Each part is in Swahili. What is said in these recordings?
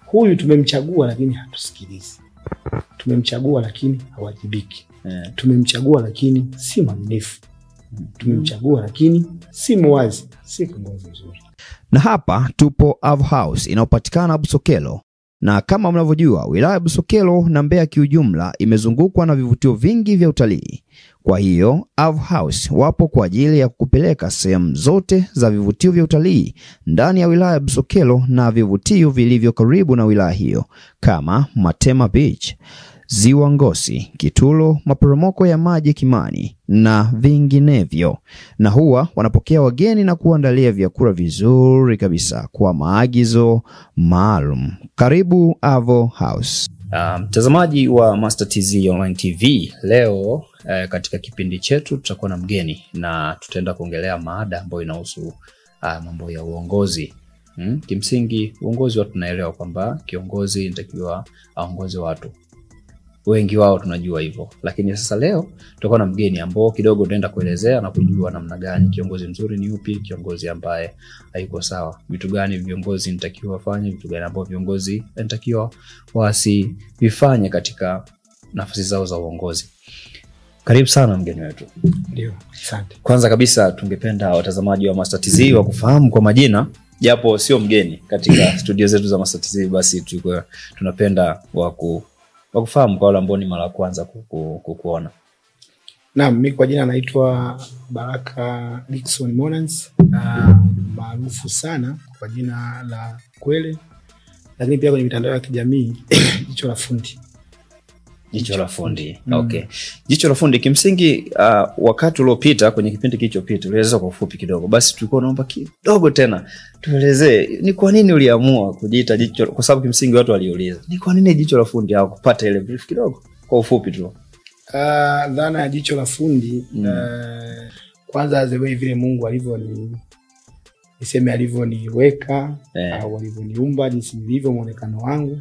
huyu tumemchagua lakini hatusikilizi. Tumemchagua lakini hawajibiki. Tumemchagua lakini si mwaminifu. Tumemchagua lakini si muwazi, si kiongozi mzuri. Na hapa tupo Avo House inayopatikana Busokelo. Na kama mnavyojua, wilaya Busokelo na Mbeya kiujumla imezungukwa na vivutio vingi vya utalii. Kwa hiyo Avo House wapo kwa ajili ya kukupeleka sehemu zote za vivutio vya utalii ndani ya wilaya Busokelo na vivutio vilivyo karibu na wilaya hiyo kama Matema Beach, Ziwa Ngosi, Kitulo, maporomoko ya maji Kimani na vinginevyo. Na huwa wanapokea wageni na kuandalia vyakula vizuri kabisa kwa maagizo maalum. Karibu Avo House. Mtazamaji wa Master TZ Online TV, leo katika kipindi chetu tutakuwa na mgeni na tutaenda kuongelea mada ambayo inahusu mambo ya uongozi. Kimsingi uongozi watu tunaelewa kwamba kiongozi inatakiwa aongoze watu. Wengi wao tunajua hivyo. Lakini sasa leo tutakuwa na mgeni ambao kidogo tutaenda kuelezea na kujua namna gani kiongozi mzuri ni upi, kiongozi ambaye haiko sawa. Vitu gani viongozi inatakiwa wafanye, vitu gani ambavyo viongozi inatakiwa wasivifanye katika nafasi zao za uongozi. Karibu sana mgeni wetu. Ndio, asante. Kwanza kabisa tungependa watazamaji wa Master TZ wakufahamu kwa majina, japo sio mgeni katika studio zetu za Master TZ, basi tunapenda wakufahamu kwa wale ambao ni mara kwanza kukuona. Naam, mimi kwa jina naitwa Baraka Dickson Monans, maarufu sana kwa jina la Kwele, lakini pia kwenye mitandao ya kijamii Jicho la Fundi. Jicho la Fundi. Okay. Jicho la Fundi kimsingi wakati uliopita kwenye kipindi kilichopita ulieleza kwa ufupi kidogo. Basi tulikuwa naomba kidogo tena tuelezee ni kwa nini uliamua kujiita Jicho, kwa sababu kimsingi watu waliuliza ni kwa nini Jicho la Fundi, au kupata ile brief kidogo kwa ufupi tu. Dhana ya Jicho la Fundi kwanza zewe vile Mungu alivyoniweka au alivyoniumba, jinsi nilivyo, muonekano wangu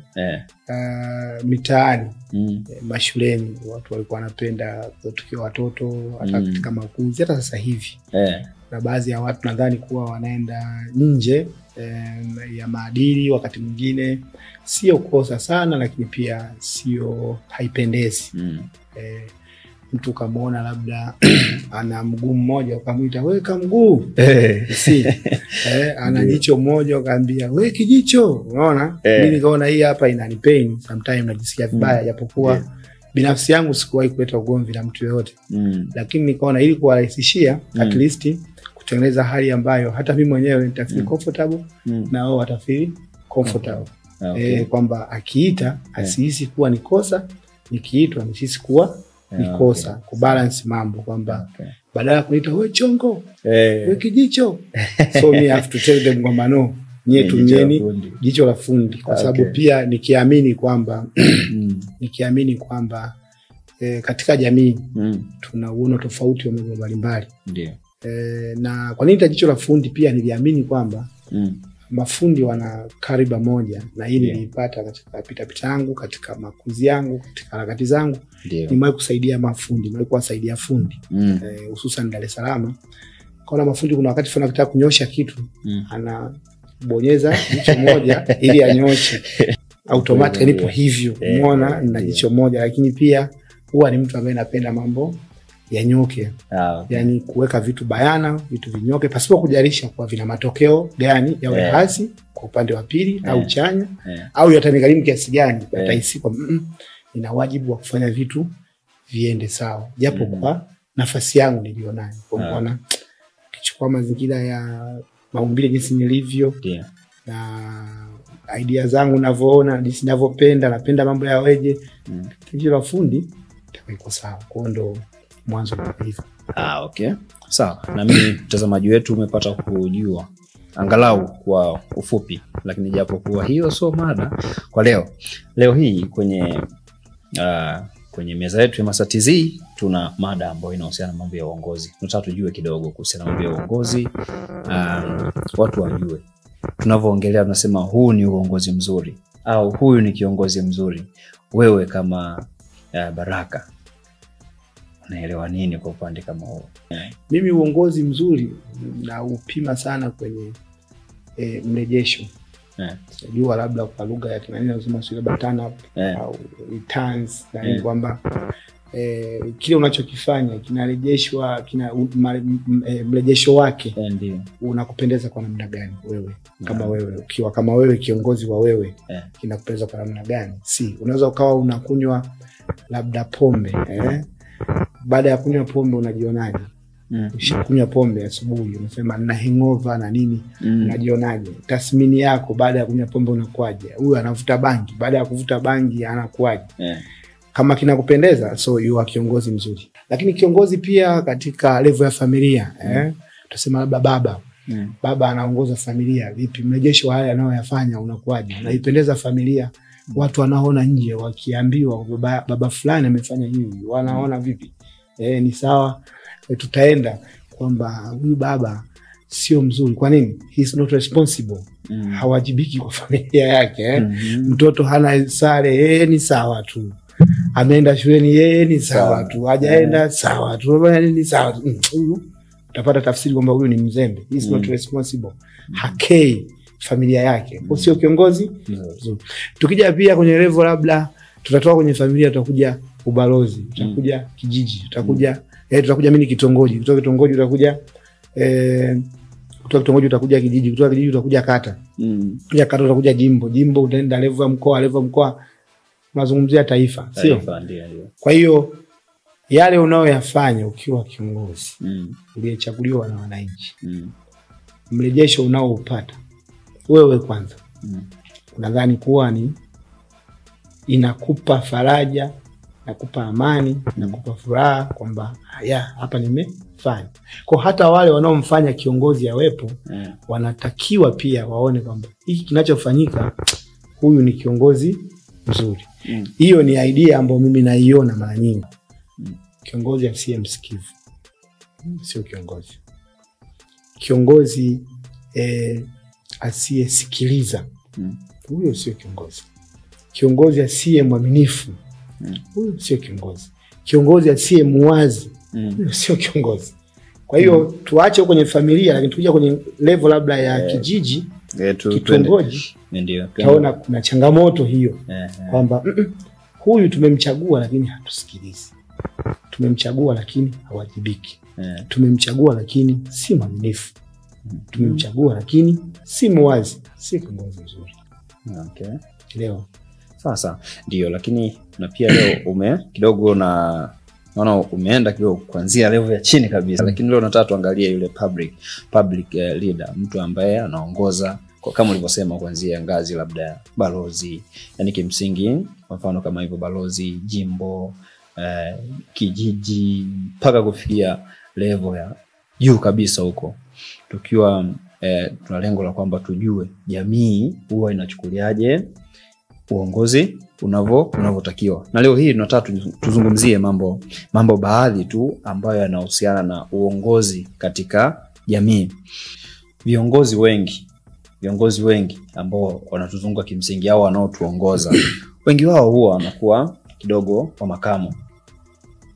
mitaani, mashuleni watu walikuwa wanapenda tukiwa watoto, hata katika makuzi, hata sasa hivi na baadhi ya watu nadhani kuwa wanaenda nje ya maadili, wakati mwingine sio kosa sana, lakini pia sio haipendezi. Mtu kamaona labda ana mguu mmoja ukamuita weka mguu, ana jicho moja ukaambia we kijicho, unaona? Mimi nikaona hii hapa inanipain, sometimes najisikia vibaya, japokuwa binafsi yangu sikuwahi kuleta ugomvi na mtu yeyote, lakini nikaona ili kuwarahisishia at least kutengeneza hali ambayo hata mimi mwenyewe nitafeel comfortable na wao watafeel comfortable. Kwamba akiita asihisi kuwa ni kosa, nikiitwa nisihisi kuwa ni kosa, kubalance mambo, kwamba badala kuniita wewe chongo, wewe kijicho, so me have to tell them kwamba no, nyie tumieni Jicho la Fundi, kwa sababu pia nikiamini kwamba katika jamii tuna uono tofauti wa mambo mbalimbali. Ndio. Na kwa nini Jicho la Fundi pia niliamini kwamba mafundi wana kariba moja, na hili nilipata katika pita yangu, katika makuzi yangu, katika harakati zangu. Nimewahi kusaidia mafundi, nimewahi kuwasaidia fundi hususan Dar es Salaam. Kuna mafundi, kuna wakati fulani akitaka kunyosha kitu anabonyeza jicho moja ili anyoshe automatically, nipo hivyo, umeona, na jicho moja. Lakini pia huwa ni mtu ambaye anapenda mambo yanyoke, yani kuweka vitu bayana, vitu vinyoke pasipo kujalisha kwa vina matokeo gani, yawe hasi kwa upande wa pili au chanya au yatanikarimu kiasi gani, atahisi kwa nina wajibu wa kufanya vitu viende sawa, japo kwa nafasi yangu nilionayo. Kwa maana kichukua mazingira ya maumbile jinsi nilivyo, na idea zangu ninavyoona, jinsi ninavyopenda, napenda mambo ya weje, Jicho la Fundi itakuwa sawa. Kwa ndo mwanzo wa hivyo. Okay. Sawa. Na mimi mtazamaji wetu umepata kujua angalau kwa ufupi, lakini japo kuwa hiyo so mada kwa leo hii kwenye meza yetu ya Master TZ tuna mada ambayo inahusiana na mambo ya uongozi. Tunataka tujue kidogo kuhusiana na mambo ya uongozi, watu wajue. Tunavyoongelea tunasema huu ni uongozi mzuri au huyu ni kiongozi mzuri. Wewe kama Baraka unaelewa nini kwa upande kama huo? Mimi uongozi mzuri na upima sana kwenye mrejesho. Sijua labda kwa lugha ya Kiingereza unasema sio labda turn up au returns, na kwamba kile unachokifanya kinarejeshwa, mrejesho wake ndio unakupendeza kwa namna gani wewe kama wewe, ukiwa kama wewe kiongozi wa wewe kinakupendeza kwa namna gani? Si unaweza ukawa unakunywa labda pombe baada ya kunywa pombe unajionaje? Ukikunywa pombe asubuhi unasema nina hangover na nini, unajionaje? Tathmini yako baada ya kunywa pombe unakuaje? Huyu anavuta bangi, baada ya kuvuta bangi anakuaje? Kama kinakupendeza, so you are kiongozi mzuri. Lakini kiongozi pia katika level ya familia, tutasema labda baba. Baba anaongoza familia, vipi mrejesho haya anayoyafanya unakuaje? Unaipendeza familia? Watu wanaona nje wakiambiwa baba fulani amefanya hivi, wanaona vipi? Ni sawa? Tutaenda kwamba huyu baba sio mzuri. Kwa nini? He is not responsible. Hawajibiki kwa familia yake. Mtoto hana sare, ni sawa tu. Ameenda shuleni, ni sawa tu. Hajaenda, sawa tu. Ni sawa tu. Utapata tafsiri kwamba huyu ni mzembe. He is not responsible. Hakei familia yake. Sio kiongozi mzuri. Tukija pia kwenye level labda tutatoka kwenye familia, tutakuja ubalozi, tutakuja kijiji, tutakuja mimi kitongoji, kutoka kitongoji utakuja kutoka kitongoji utakuja kijiji, kutoka kijiji utakuja kata. Kuja kata utakuja jimbo utaenda level ya mkoa, unazungumzia taifa, sio? Ndio. Kwa hiyo yale unayoyafanya ukiwa kiongozi uliyechaguliwa na wananchi, mrejesho unaoupata wewe kwanza, unadhani kuwa ni inakupa faraja, inakupa amani, inakupa furaha kwamba hapa nimefanya. Kwa hata wale wanaomfanya kiongozi awepo, wanatakiwa pia waone kwamba hiki kinachofanyika, huyu ni kiongozi mzuri. Hiyo ni idea ambayo mimi naiona mara nyingi. Kiongozi asiye msikivu sio kiongozi. Kiongozi asiyesikiliza, huyo sio kiongozi. Kiongozi asiye mwaminifu, huyo sio kiongozi. Kiongozi asiye muwazi, huyo sio kiongozi. Kwa hiyo tuache kwenye familia, lakini tukija kwenye level labda ya kijiji, kitongoji, ndio tunaona kuna changamoto hiyo kwamba huyu tumemchagua lakini hatusikilizi. Tumemchagua lakini hawajibiki. Tumemchagua lakini si mwaminifu. Tumemchagua lakini si muwazi, si kiongozi mzuri. Leo sasa ndio, lakini na pia leo kidogo naona umeenda kidogo kuanzia level ya chini kabisa, lakini leo nataka tuangalie yule public leader, mtu ambaye anaongoza kama ulivyosema kuanzia ngazi labda balozi, yani kimsingi kwa mfano kama hivyo balozi, jimbo, kijiji, mpaka kufikia level ya juu kabisa huko. Tukiwa tuna lengo la kwamba tujue jamii huwa inachukuliaje uongozi unavyotakiwa. Na leo hii tunataka tuzungumzie mambo baadhi tu ambayo yanahusiana na uongozi katika jamii. Viongozi wengi ambao wanatuzunguka kimsingi au wanaotuongoza, wengi wao huwa wanakuwa kidogo wa makamo.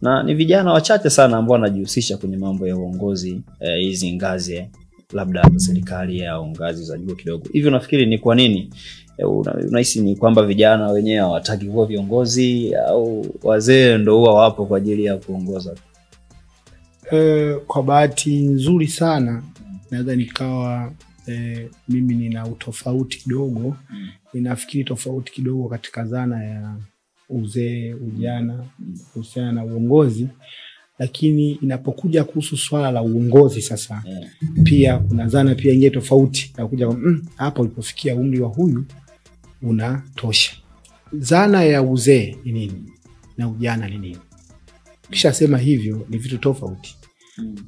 Na ni vijana wachache sana ambao wanajihusisha kwenye mambo ya uongozi hizi ngazi labda serikali au ngazi za juu kidogo. Hivyo nafikiri ni kwa nini? Unahisi ni kwamba vijana wenyewe hawataki kuwa viongozi au wazee ndio huwa wapo kwa ajili ya kuongoza? Kwa bahati nzuri sana naweza nikawa mimi nina utofauti kidogo. Ninafikiri tofauti kidogo katika dhana ya uzee, ujana, kuhusiana na uongozi. Lakini inapokuja kuhusu swala la uongozi sasa, pia kuna dhana pia nyingine tofauti. Nakuja hapa ulipofikia umri wa huyu unatosha. Dhana ya uzee ni nini na ujana ni nini? Kisha sema hivyo ni vitu tofauti.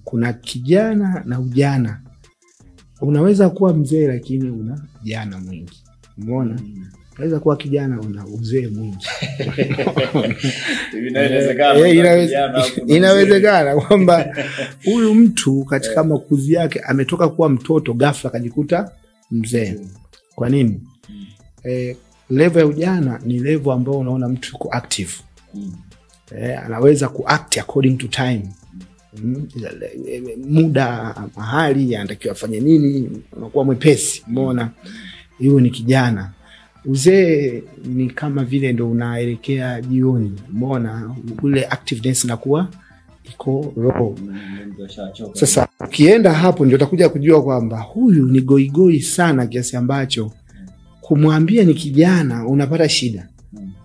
Kuna kijana na ujana. Unaweza kuwa mzee lakini una ujana mwingi. Umeona? Unaweza kuwa kijana una uzee mwingi. Inawezekana kwamba huyu mtu katika makuzi yake ametoka kuwa mtoto ghafla akajikuta mzee. Kwa nini? Level ya ujana ni level ambao unaona mtu yuko active. Anaweza kuact according to time. Muda, mahali, anatakiwa afanye nini, unakuwa mwepesi. Umeona? iwe ni kijana. Uzee ni kama vile ndo unaelekea jioni, umeona ule activeness inakuwa iko roho. Sasa ukienda hapo ndio utakuja kujua kwamba huyu ni goigoi sana kiasi ambacho kumwambia ni kijana unapata shida.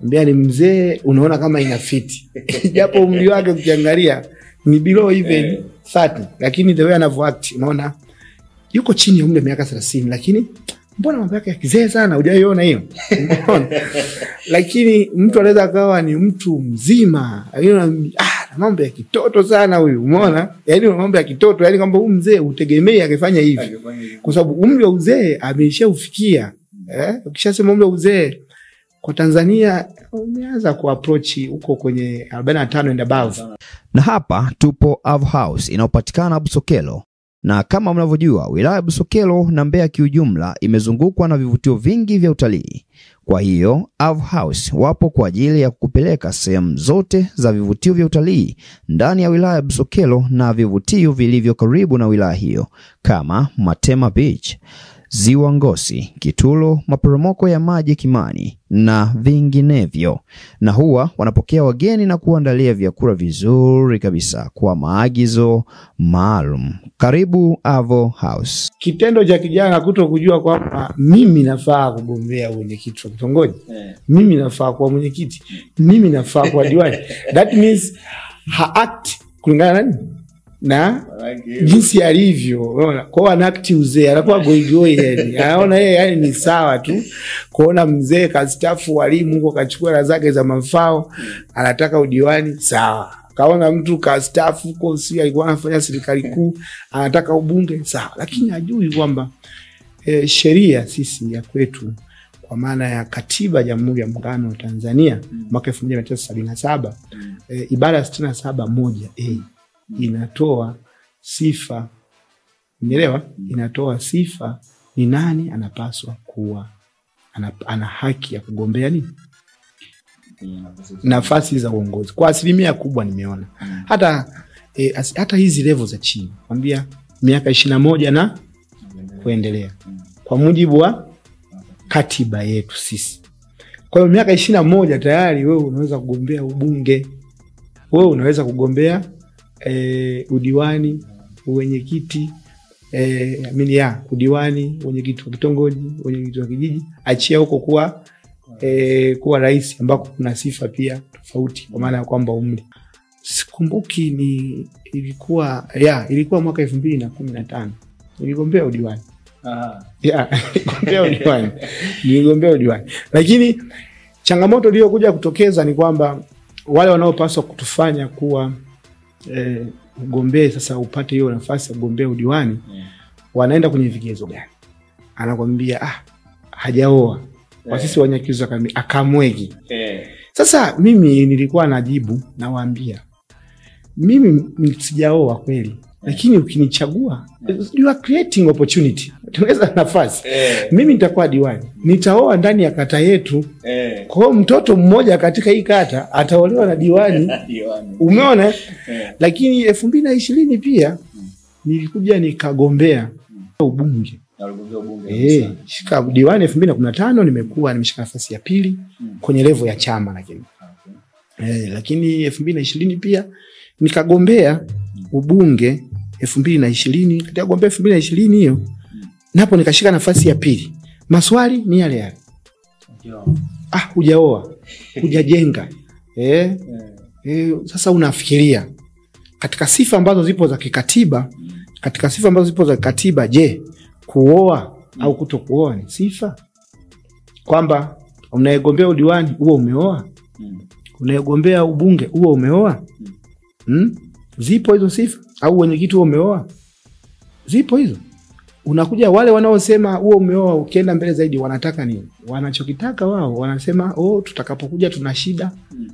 Mbea ni mzee unaona kama inafiti. Japo umri wake ukiangalia ni below even 30, lakini the way anavyoact unaona yuko chini ya umri wa miaka 30, lakini mbona mambo yake kizee sana, hujaiona hiyo? Lakini mtu anaweza kawa ni mtu mzima, mambo ya kitoto sana huyu, umeona? Yaani mambo ya kitoto, yaani kwamba huyu mzee utegemei akifanya hivi. Kwa sababu umri wa uzee ameshaufikia. Ukishasema umri wa uzee kwa Tanzania umeanza kuapproach huko kwenye 45 and above. Na hapa tupo Ave House inayopatikana Busokelo. Na kama mnavyojua, wilaya Busokelo na Mbeya kiujumla imezungukwa na vivutio vingi vya utalii. Kwa hiyo Ave House wapo kwa ajili ya kukupeleka sehemu zote za vivutio vya utalii ndani ya wilaya Busokelo na vivutio vilivyo karibu na wilaya hiyo kama Matema Beach, Ziwa Ngosi, Kitulo, maporomoko ya maji Kimani na vinginevyo. Na huwa wanapokea wageni na kuandalia vyakula vizuri kabisa kwa maagizo maalum. Karibu Ave House. Kitendo cha kijana kutokujua kwamba mimi nafaa kugombea mwenyekiti wa kitongoji, mimi nafaa kuwa mwenyekiti, mimi nafaa kuwa diwani, that means act kulingana nani na jinsi alivyo, unaona? Kwa anakti uzee, anakuwa goigoi yani. Anaona yeye yani ni sawa tu. Kuona mzee kastaafu walimu huko kachukua hela zake za mafao, anataka udiwani, sawa. Kaona mtu kastaafu huko si alikuwa anafanya serikali kuu, anataka ubunge, sawa. Lakini hajui kwamba sheria sisi ya kwetu kwa maana ya katiba ya Jamhuri ya Muungano wa Tanzania mwaka 1977 ibara 67(1)(a) inatoa sifa, umeelewa? Inatoa sifa ni nani anapaswa kuwa ana haki ya kugombea nini nafasi za uongozi. Kwa asilimia kubwa nimeona hata hizi level za chini kwambia miaka 21 na kuendelea kwa mujibu wa katiba yetu sisi. Kwa hiyo miaka 21 tayari wewe unaweza kugombea ubunge, wewe unaweza kugombea udiwani, uwenyekiti, udiwani, uwenyekiti wa kitongoji, uwenyekiti wa kijiji, achia huko kuwa rais ambako kuna sifa pia tofauti kwa maana ya kwamba umri. Sikumbuki ilikuwa mwaka 2015 niligombea udiwani. Niligombea udiwani. Lakini changamoto iliyokuja kutokeza ni kwamba wale wanaopaswa kutufanya kuwa ugombee sasa upate hiyo nafasi ya kugombea udiwani wanaenda kwenye vigezo gani? Anakuambia hajaoa. Kwa sisi Wanyakyusa akamwegi. Sasa mimi nilikuwa najibu na waambia mimi sijaoa kweli, lakini ukinichagua you are creating opportunity. Tunaweza nafasi. Mimi nitakuwa diwani. Nitaoa ndani ya kata yetu. Kwa mtoto mmoja katika hii kata ataolewa na diwani. Umeona? Lakini 2020 pia nilikuja nikagombea ubunge. Shika diwani 2015 nimeshika nafasi ya pili kwenye level ya chama lakini. Lakini 2020 pia nikagombea ubunge 2020, katika gombea 2020 hiyo napo nikashika nafasi ya pili. Maswali ni yale yale. Hujaoa, hujajenga. Sasa unafikiria katika sifa ambazo zipo za kikatiba, je, kuoa au kutokuoa ni sifa? Kwamba unayegombea udiwani huo umeoa? Unayegombea ubunge huo umeoa? Zipo hizo sifa? Au wenyekiti huo umeoa? Zipo hizo. Unakuja wale wanaosema huo umeoa, ukienda mbele zaidi wanataka nini? Wanachokitaka wao wanasema tutakapokuja tuna shida,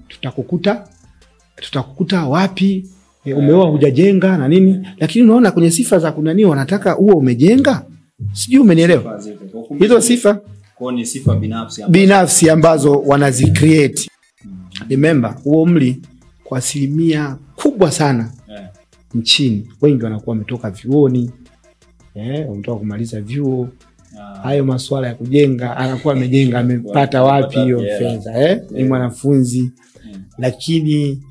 tutakukuta wapi? Umeoa hujajenga na nini? Lakini unaona kwenye sifa za kunani wanataka huo umejenga. Sijui umenielewa? Hizo sifa ni sifa binafsi ambazo wanazicreate. Remember, huo umri kwa asilimia kubwa sana nchini wengi wanakuwa wametoka vyuoni, wametoka kumaliza vyuo, hayo masuala ya kujenga, anakuwa amejenga amepata wapi hiyo fedha ni mwanafunzi. Lakini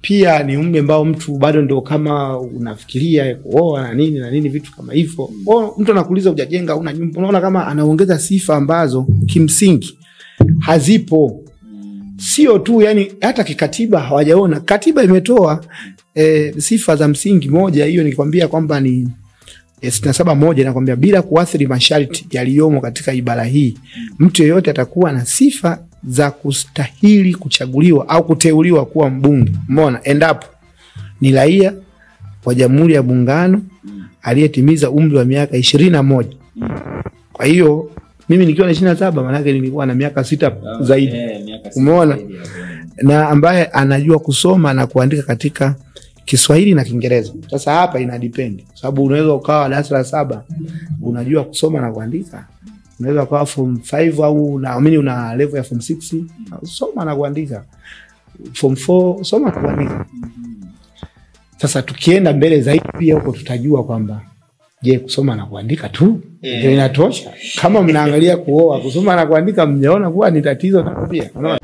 pia ni umri ambao mtu bado ndo kama unafikiria kuoa na nini vitu kama hivyo. Mtu anakuuliza hujajenga, una nyumba, unaona kama anaongeza sifa ambazo kimsingi hazipo. Sio tu yani hata kikatiba hawajaona. Katiba imetoa sifa za msingi, moja hiyo nikwambia kwamba ni 67 inakwambia bila kuathiri masharti yaliyomo katika ibara hii, mtu yeyote atakuwa na sifa za kustahili kuchaguliwa au kuteuliwa kuwa mbunge. Umeona, endapo ni raia wa Jamhuri ya Muungano aliyetimiza umri wa miaka 21. Kwa hiyo mimi nikiwa na 27 maana yake nilikuwa na miaka 6 zaidi. Umeona? Na ambaye anajua kusoma na kuandika katika Kiswahili na Kiingereza. Sasa hapa ina depend. Sababu unaweza ukawa darasa la 7 unajua kusoma na kuandika. Unaweza ukawa form 5 au naamini una level ya form 6 soma na kuandika. Form 4 soma na kuandika. Sasa tukienda mbele zaidi pia huko tutajua kwamba je, kusoma na kuandika tu ndio inatosha? Kama mnaangalia kuoa, kusoma na kuandika mnaona kuwa ni tatizo na pia. Unaona?